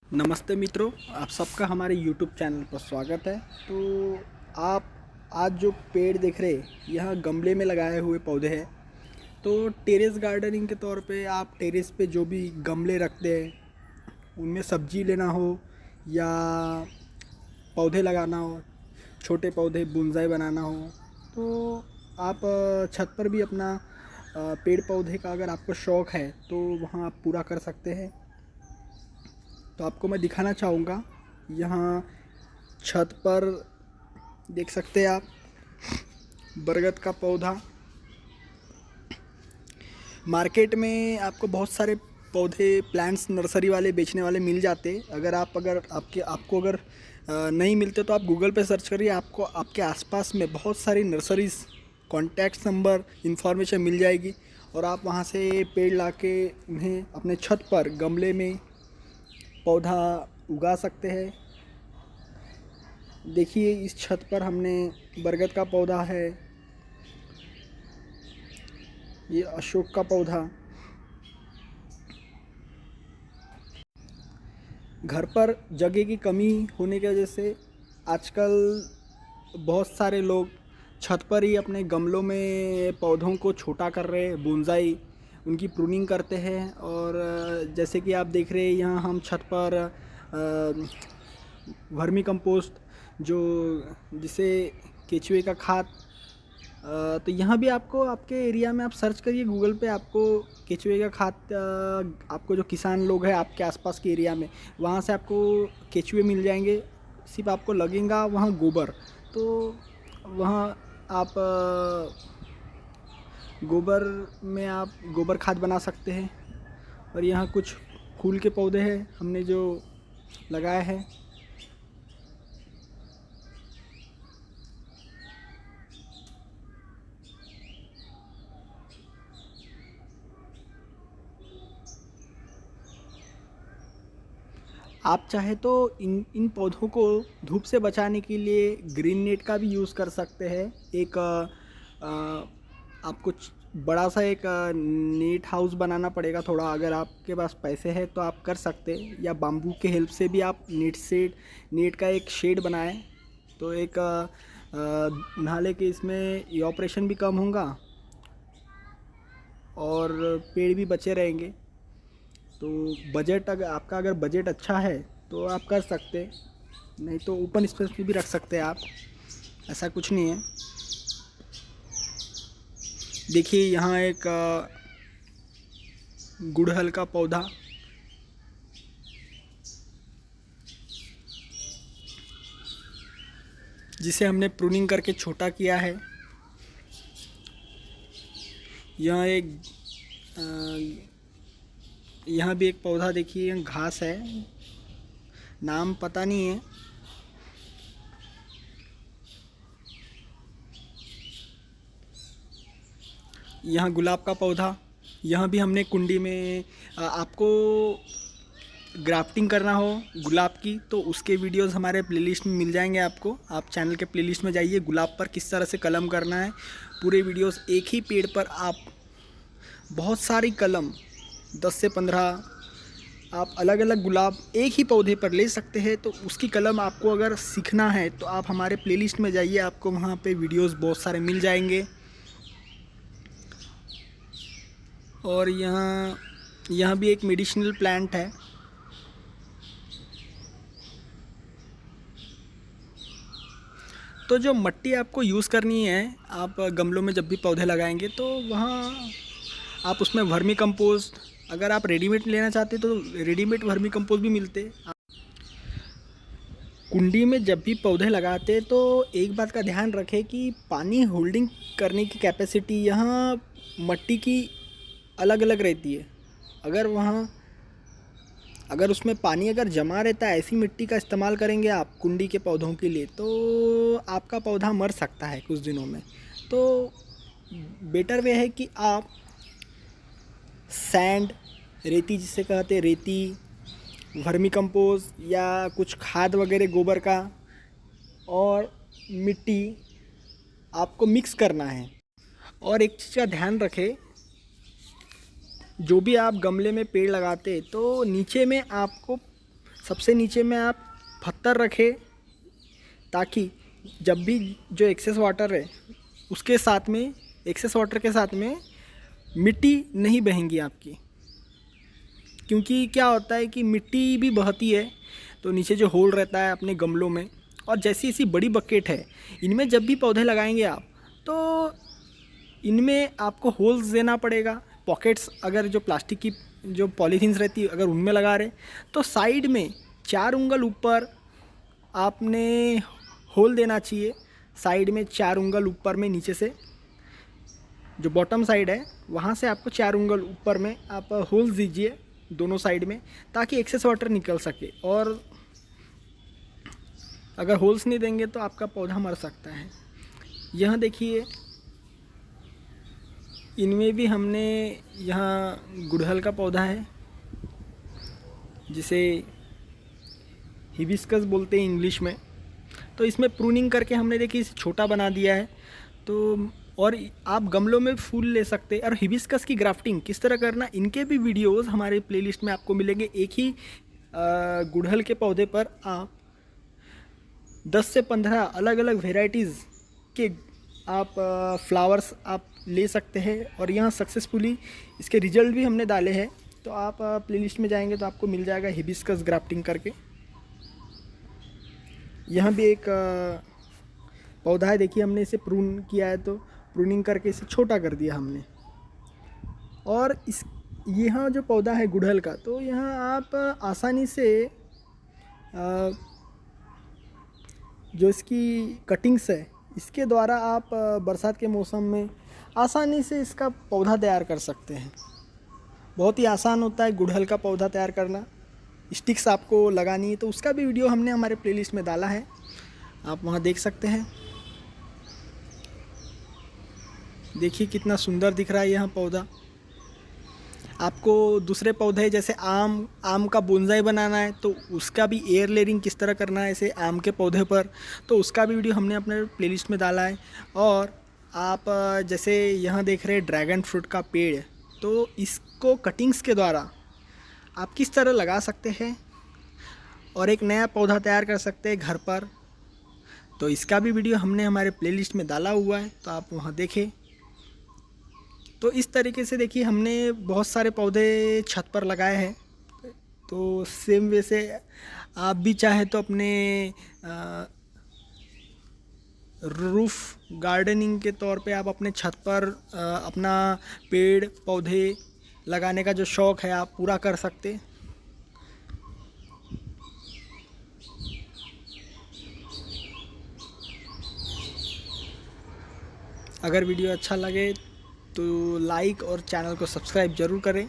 नमस्ते मित्रों, आप सबका हमारे YouTube चैनल पर स्वागत है। तो आप आज जो पेड़ देख रहे हैं, यह गमले में लगाए हुए पौधे हैं। तो टेरेस गार्डनिंग के तौर पे आप टेरेस पे जो भी गमले रखते हैं, उनमें सब्जी लेना हो या पौधे लगाना हो, छोटे पौधे बोनसाई बनाना हो, तो आप छत पर भी अपना पेड़ पौधे का अगर आपको शौक़ है तो वहाँ आप पूरा कर सकते हैं। तो आपको मैं दिखाना चाहूँगा, यहाँ छत पर देख सकते हैं आप बरगद का पौधा। मार्केट में आपको बहुत सारे पौधे प्लांट्स नर्सरी वाले बेचने वाले मिल जाते। अगर आपको अगर नहीं मिलते तो आप गूगल पे सर्च करिए, आपको आपके आसपास में बहुत सारी नर्सरीज़ कॉन्टैक्ट नंबर इंफॉर्मेशन मिल जाएगी और आप वहाँ से पेड़ लाके उन्हें अपने छत पर गमले में पौधा उगा सकते हैं। देखिए, इस छत पर हमने बरगद का पौधा है, ये अशोक का पौधा। घर पर जगह की कमी होने की वजह से आजकल बहुत सारे लोग छत पर ही अपने गमलों में पौधों को छोटा कर रहे हैं, बोनसाई उनकी प्रूनिंग करते हैं। और जैसे कि आप देख रहे हैं, यहाँ हम छत पर वर्मी कंपोस्ट जिसे केचुए का खाद, तो यहाँ भी आपको आपके एरिया में आप सर्च करिए गूगल पे, आपको केचुए का खाद, आपको जो किसान लोग हैं आपके आसपास के एरिया में, वहाँ से आपको केचुए मिल जाएंगे। सिर्फ आपको लगेगा वहाँ गोबर, तो वहाँ आप गोबर में आप गोबर खाद बना सकते हैं। और यहाँ कुछ फूल के पौधे हैं हमने जो लगाए हैं। आप चाहे तो इन इन पौधों को धूप से बचाने के लिए ग्रीन नेट का भी यूज़ कर सकते हैं। एक आपको बड़ा सा एक नेट हाउस बनाना पड़ेगा थोड़ा, अगर आपके पास पैसे हैं तो आप कर सकते हैं, या बाम्बू के हेल्प से भी आप नेट का एक शेड बनाएं। तो एक नाले के इसमें इवैपोरेशन भी कम होगा और पेड़ भी बचे रहेंगे। तो अगर बजट अच्छा है तो आप कर सकते, नहीं तो ओपन स्पेस में भी रख सकते हैं आप, ऐसा कुछ नहीं है। देखिए, यहाँ एक गुड़हल का पौधा, जिसे हमने प्रूनिंग करके छोटा किया है। यहाँ भी एक पौधा, देखिए घास है, नाम पता नहीं है। यहाँ गुलाब का पौधा, यहाँ भी हमने कुंडी में, आपको ग्राफ्टिंग करना हो गुलाब की तो उसके वीडियोस हमारे प्लेलिस्ट में मिल जाएंगे आपको। आप चैनल के प्लेलिस्ट में जाइए, गुलाब पर किस तरह से कलम करना है, पूरे वीडियोस। एक ही पेड़ पर आप बहुत सारी कलम, 10 से 15 आप अलग अलग गुलाब एक ही पौधे पर ले सकते हैं। तो उसकी कलम आपको अगर सीखना है तो आप हमारे प्लेलिस्ट में जाइए, आपको वहाँ पे वीडियोस बहुत सारे मिल जाएंगे। और यहाँ भी एक मेडिसिनल प्लांट है। तो जो मिट्टी आपको यूज़ करनी है, आप गमलों में जब भी पौधे लगाएंगे तो वहाँ आप उसमें वर्मी कंपोस्ट, अगर आप रेडीमेड लेना चाहते तो रेडीमेड वर्मी कंपोस्ट भी मिलते। कुंडी में जब भी पौधे लगाते तो एक बात का ध्यान रखें कि पानी होल्डिंग करने की कैपेसिटी यहाँ मिट्टी की अलग अलग रहती है। अगर उसमें पानी अगर जमा रहता है, ऐसी मिट्टी का इस्तेमाल करेंगे आप कुंडी के पौधों के लिए, तो आपका पौधा मर सकता है कुछ दिनों में। तो बेटर वे है कि आप सैंड, रेती जिसे कहते हैं, रेती, वर्मी कंपोस्ट या कुछ खाद वगैरह गोबर का और मिट्टी आपको मिक्स करना है। और एक चीज़ का ध्यान रखें, जो भी आप गमले में पेड़ लगाते तो नीचे में आपको सबसे नीचे में आप पत्थर रखें, ताकि जब भी जो एक्सेस वाटर है उसके साथ में, एक्सेस वाटर के साथ में मिट्टी नहीं बहेंगी आपकी। क्योंकि क्या होता है कि मिट्टी भी बहती है तो नीचे जो होल रहता है अपने गमलों में, और जैसी ऐसी बड़ी बकेट है, इनमें जब भी पौधे लगाएंगे आप, तो इनमें आपको होल्स देना पड़ेगा। पॉकेट्स अगर जो प्लास्टिक की जो पॉलीथीन्स रहती है अगर उनमें लगा रहे, तो साइड में 4 उंगल ऊपर आपने होल देना चाहिए। साइड में 4 उंगल ऊपर में, नीचे से जो बॉटम साइड है वहाँ से आपको 4 उंगल ऊपर में आप होल्स दीजिए दोनों साइड में, ताकि एक्सेस वाटर निकल सके। और अगर होल्स नहीं देंगे तो आपका पौधा मर सकता है। यह देखिए, इनमें भी हमने यहाँ गुड़हल का पौधा है, जिसे हिबिस्कस बोलते हैं इंग्लिश में। तो इसमें प्रूनिंग करके हमने देखिए इसे छोटा बना दिया है। तो और आप गमलों में फूल ले सकते हैं। और हिबिस्कस की ग्राफ्टिंग किस तरह करना, इनके भी वीडियोस हमारे प्लेलिस्ट में आपको मिलेंगे। एक ही गुड़हल के पौधे पर आप 10 से 15 अलग अलग वेराइटीज़ के आप फ्लावर्स आप ले सकते हैं। और यहाँ सक्सेसफुली इसके रिजल्ट भी हमने डाले हैं। तो आप प्लेलिस्ट में जाएंगे तो आपको मिल जाएगा हिबिस्कस ग्राफ्टिंग करके। यहाँ भी एक पौधा है, देखिए हमने इसे प्रून किया है, तो प्रूनिंग करके इसे छोटा कर दिया हमने। और इस यहाँ जो पौधा है गुड़हल का, तो यहाँ आप आसानी से जो इसकी कटिंग्स है इसके द्वारा आप बरसात के मौसम में आसानी से इसका पौधा तैयार कर सकते हैं। बहुत ही आसान होता है गुड़हल का पौधा तैयार करना। स्टिक्स आपको लगानी है तो उसका भी वीडियो हमने हमारे प्लेलिस्ट में डाला है, आप वहाँ देख सकते हैं। देखिए कितना सुंदर दिख रहा है यहाँ पौधा। आपको दूसरे पौधे जैसे आम का बोनसाई बनाना है तो उसका भी एयर लेयरिंग किस तरह करना है ऐसे आम के पौधे पर, तो उसका भी वीडियो हमने अपने प्लेलिस्ट में डाला है। और आप जैसे यहाँ देख रहे हैं ड्रैगन फ्रूट का पेड़, तो इसको कटिंग्स के द्वारा आप किस तरह लगा सकते हैं और एक नया पौधा तैयार कर सकते हैं घर पर, तो इसका भी वीडियो हमने हमारे प्लेलिस्ट में डाला हुआ है, तो आप वहाँ देखें। तो इस तरीके से देखिए हमने बहुत सारे पौधे छत पर लगाए हैं। तो सेम वे से आप भी चाहे तो अपने रूफ गार्डनिंग के तौर पे आप अपने छत पर अपना पेड़ पौधे लगाने का जो शौक़ है आप पूरा कर सकते। अगर वीडियो अच्छा लगे तो लाइक और चैनल को सब्सक्राइब ज़रूर करें।